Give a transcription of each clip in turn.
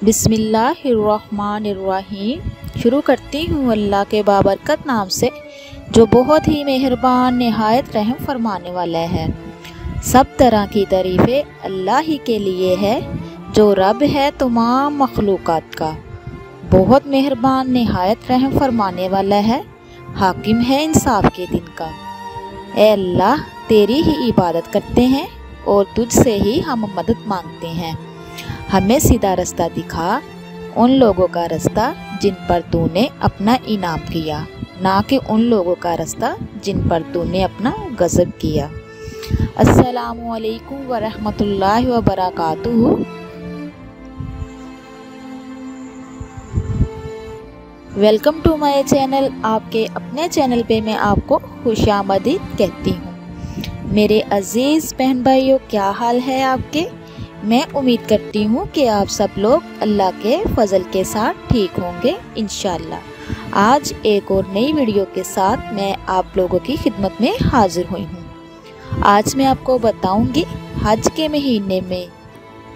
बिस्मिल्लाहिर्रहमानिर्रहीम। शुरू करती हूँ अल्लाह के बाबरकत नाम से जो बहुत ही मेहरबान नहायत रहम फरमाने वाला है। सब तरह की तारीफ़ें अल्लाह ही के लिए है जो रब है तमाम मखलूक़ात का। बहुत मेहरबान नहायत रहम फरमाने वाला है, हाकिम है इंसाफ के दिन का। ए अल्लाह, तेरी ही इबादत करते हैं और तुझसे ही हम मदद मांगते हैं। हमें सीधा रास्ता दिखा, उन लोगों का रास्ता जिन पर तूने अपना इनाम किया, ना कि उन लोगों का रास्ता जिन पर तूने अपना गज़ब किया। अस्सलामु अलैकुम व रहमतुल्लाहि व बरकातुहू। Welcome to my channel. आपके अपने चैनल पे मैं आपको खुशामदीद कहती हूँ। मेरे अज़ीज़ बहन भाइयों, क्या हाल है आपके? मैं उम्मीद करती हूँ कि आप सब लोग अल्लाह के फजल के साथ ठीक होंगे इंशाअल्लाह। आज एक और नई वीडियो के साथ मैं आप लोगों की खिदमत में हाजिर हुई हूँ। आज मैं आपको बताऊँगी हज के महीने में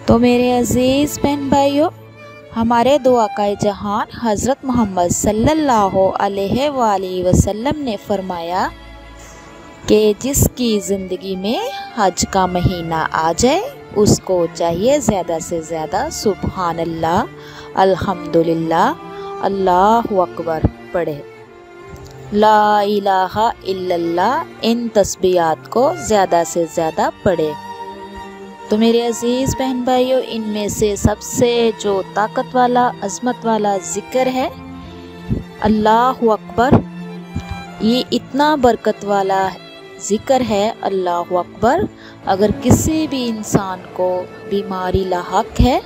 तो मेरे अज़ीज़ बहन भाइयों, हमारे दो आकाए जहान हज़रत मोहम्मद सल्लल्लाहु अलैहि वसल्लम ने फरमाया कि जिसकी ज़िंदगी में हज का महीना आ जाए उसको चाहिए ज़्यादा से ज़्यादा सुबहान अल्लाह, अल्हम्दुलिल्लाह, अल्लाहु अकबर पढ़े। ला इलाहा इल्लल्लाह, इन तस्बीहात को ज़्यादा से ज़्यादा पढ़े। तो मेरे अज़ीज़ बहन भाइयों, इनमें से सबसे जो ताकत वाला अज़मत वाला ज़िक्र है अल्लाहु अकबर। ये इतना बरकत वाला ज़िक्र है अल्लाहु अकबर। अगर किसी भी इंसान को बीमारी लाहक है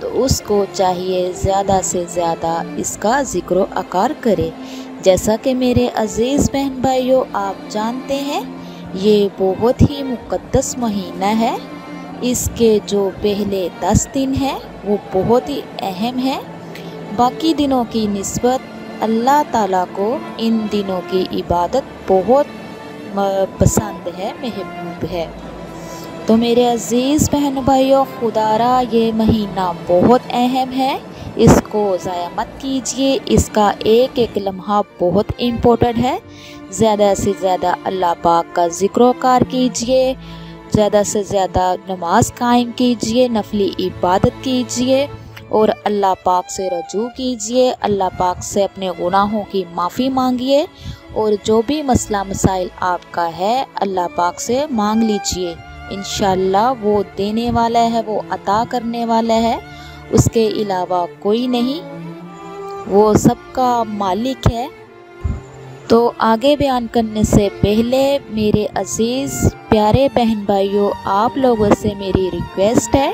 तो उसको चाहिए ज़्यादा से ज़्यादा इसका ज़िक्र अकार करे। जैसा कि मेरे अज़ीज़ बहन भाइयों आप जानते हैं, ये बहुत ही मुक़द्दस महीना है। इसके जो पहले 10 दिन हैं वो बहुत ही अहम है। बाकी दिनों की निस्बत अल्लाह ताला को इन दिनों की इबादत बहुत पसंद है, महबूब है। तो मेरे अज़ीज़ बहन भाइयों, खुदारा ये महीना बहुत अहम है, इसको ज़ाया मत कीजिए। इसका एक एक लम्हा बहुत इम्पोर्टेंट है। ज़्यादा से ज़्यादा अल्लाह पाक का ज़िक्र कीजिए, ज़्यादा से ज़्यादा नमाज कायम कीजिए, नफली इबादत कीजिए और अल्लाह पाक से रजू कीजिए। अल्लाह पाक से अपने गुनाहों की माफ़ी मांगिए और जो भी मसला मसाइल आपका है अल्लाह पाक से मांग लीजिए। इंशाअल्लाह वो देने वाला है, वो अता करने वाला है, उसके अलावा कोई नहीं, वो सबका मालिक है। तो आगे बयान करने से पहले मेरे अज़ीज़ प्यारे बहन भाइयों, आप लोगों से मेरी रिक्वेस्ट है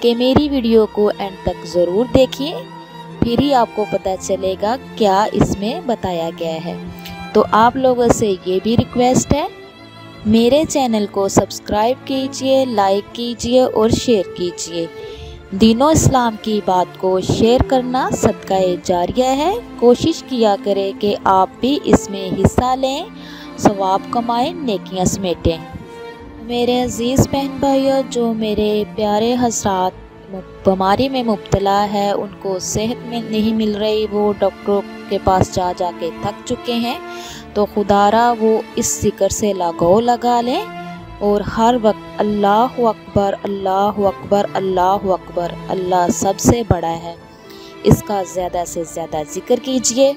कि मेरी वीडियो को एंड तक ज़रूर देखिए, फिर ही आपको पता चलेगा क्या इसमें बताया गया है। तो आप लोगों से ये भी रिक्वेस्ट है, मेरे चैनल को सब्सक्राइब कीजिए, लाइक कीजिए और शेयर कीजिए। दीनों इस्लाम की बात को शेयर करना सदका-ए जारिया है। कोशिश किया करें कि आप भी इसमें हिस्सा लें, सवाब कमाएं, नेकियां समेटें। मेरे अज़ीज़ बहन भाइयों, जो मेरे प्यारे हज़रात बीमारी में मुब्तला है, उनको सेहत में नहीं मिल रही, वो डॉक्टरों के पास जा के थक चुके हैं, तो खुदारा वो इस ज़िक्र से लगाव लगा लें और हर वक्त अल्लाहु अकबर, अल्लाहु अकबर, अल्लाहु अकबर, अल्लाह सबसे बड़ा है, इसका ज़्यादा से ज़्यादा ज़िक्र कीजिए।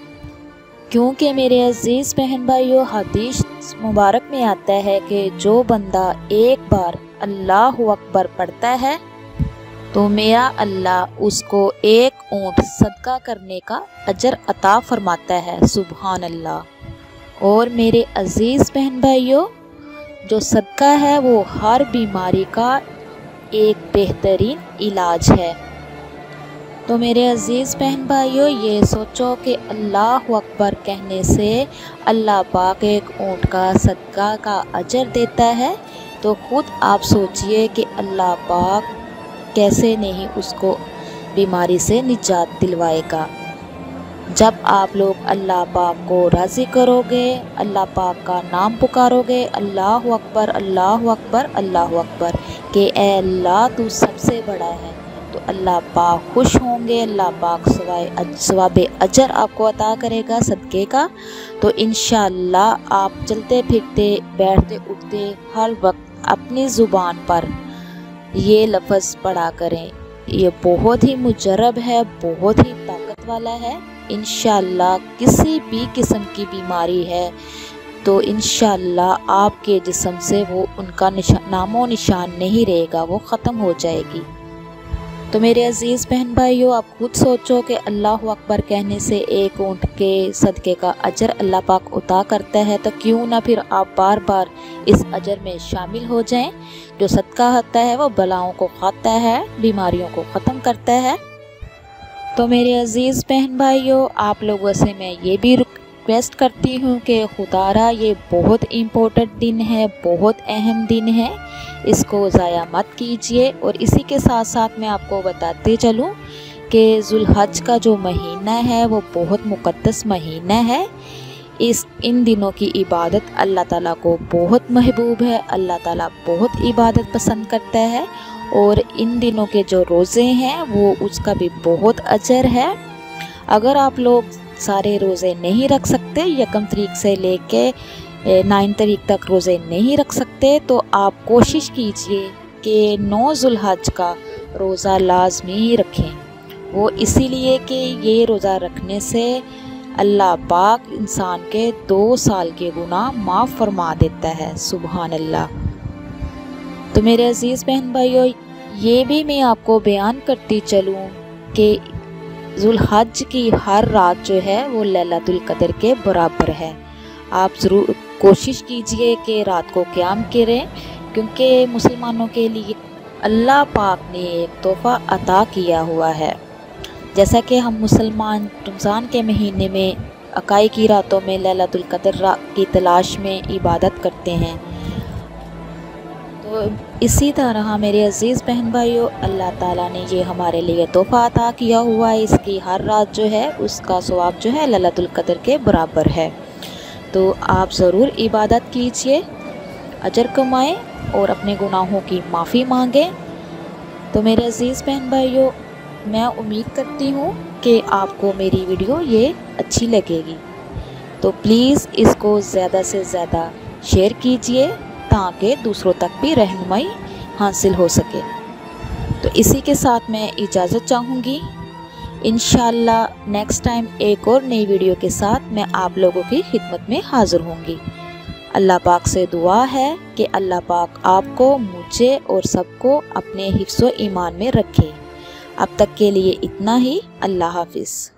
क्योंकि मेरे अज़ीज़ बहन भाइयों, हदीस मुबारक में आता है कि जो बंदा एक बार अल्लाहु अकबर पढ़ता है तो मेरा अल्लाह उसको एक ऊँट सदका करने का अजर अता फरमाता है। सुबहान अल्लाह। और मेरे अज़ीज़ बहन भाइयों, जो सदका है वो हर बीमारी का एक बेहतरीन इलाज है। तो मेरे अज़ीज़ बहन भाइयों, ये सोचो कि अल्लाहु अकबर कहने से अल्लाह पाक एक ऊँट का सदका का अजर देता है, तो ख़ुद आप सोचिए कि अल्लाह पाक कैसे नहीं उसको बीमारी से निजात दिलवाएगा। जब आप लोग अल्लाह पाक को राज़ी करोगे, अल्लाह पाक का नाम पुकारोगे, अल्लाहु अकबर, अल्लाहु अकबर, अल्लाहु अकबर, कि ए अल्लाह तू सबसे बड़ा है, तो अल्लाह पाक खुश होंगे, अल्लाह पाक सवाब अजर आपको अता करेगा सदक़े का। तो इंशाअल्लाह आप चलते फिरते बैठते उठते हर वक्त अपनी ज़ुबान पर ये लफ्ज़ पढ़ा करें। ये बहुत ही मुजरब है, बहुत ही ताकत वाला है। इंशाअल्लाह किसी भी किस्म की बीमारी है तो इंशाअल्लाह आपके जिस्म से वो उनका नामो निशान नहीं रहेगा, वो ख़त्म हो जाएगी। तो मेरे अज़ीज़ बहन भाइयों, आप खुद सोचो कि अल्लाह अकबर कहने से एक ऊँट के सदक़े का अजर अल्लाह पाक अता करता है, तो क्यों ना फिर आप बार बार इस अजर में शामिल हो जाएं। जो सदका होता है वो बलाओं को खाता है, बीमारियों को ख़त्म करता है। तो मेरे अज़ीज़ बहन भाइयों, आप लोगों से मैं ये भी रिक्वेस्ट करती हूँ कि खुदारा ये बहुत इम्पोर्टेंट दिन है, बहुत अहम दिन है, इसको ज़ाया मत कीजिए। और इसी के साथ साथ मैं आपको बताते चलूँ कि ज़ुल्हज का जो महीना है वो बहुत मुक़द्दस महीना है। इन दिनों की इबादत अल्लाह ताला को बहुत महबूब है, अल्लाह ताला बहुत इबादत पसंद करता है। और इन दिनों के जो रोज़े हैं वो उसका भी बहुत अजर है। अगर आप लोग सारे रोज़े नहीं रख सकते, यकम तारीख से लेके 9 तारीख तक रोज़े नहीं रख सकते, तो आप कोशिश कीजिए कि 9 ज़ुल्हज का रोज़ा लाजमी रखें। वो इसीलिए कि ये रोज़ा रखने से अल्लाह पाक इंसान के 2 साल के गुनाह माफ़ फरमा देता है। सुबहान अल्लाह। तो मेरे अज़ीज़ बहन भाइयों, ये भी मैं आपको बयान करती चलूँ कि ज़ुल्हज की हर रात जो है वो लैलतुल क़द्र के बराबर है। आप ज़रूर कोशिश कीजिए कि रात को क़याम करें, क्योंकि मुसलमानों के लिए अल्लाह पाक ने एक तोहफ़ा अता किया हुआ है। जैसा कि हम मुसलमान रमज़ान के महीने में अकाई की रातों में लैलतुल क़द्र की तलाश में इबादत करते हैं, तो इसी तरह मेरे अज़ीज़ बहन भाइयों, अल्लाह ताला ने ये हमारे लिए तोहफ़ा अता किया हुआ है। इसकी हर रात जो है उसका सवाब जो है लैलतुल क़द्र के बराबर है। तो आप ज़रूर इबादत कीजिए, अजर कमाएँ और अपने गुनाहों की माफ़ी मांगें। तो मेरे अज़ीज़ बहन भाइयों, मैं उम्मीद करती हूँ कि आपको मेरी वीडियो ये अच्छी लगेगी, तो प्लीज़ इसको ज़्यादा से ज़्यादा शेयर कीजिए ताकि दूसरों तक भी रहनुमाई हासिल हो सके। तो इसी के साथ मैं इजाज़त चाहूँगी। इंशाअल्लाह नेक्स्ट टाइम एक और नई वीडियो के साथ मैं आप लोगों की खिदमत में हाज़िर होंगी। अल्लाह पाक से दुआ है कि अल्लाह पाक आपको, मुझे और सबको अपने हिफ्ज़ व ईमान में रखे। अब तक के लिए इतना ही। अल्लाह हाफ़िज़।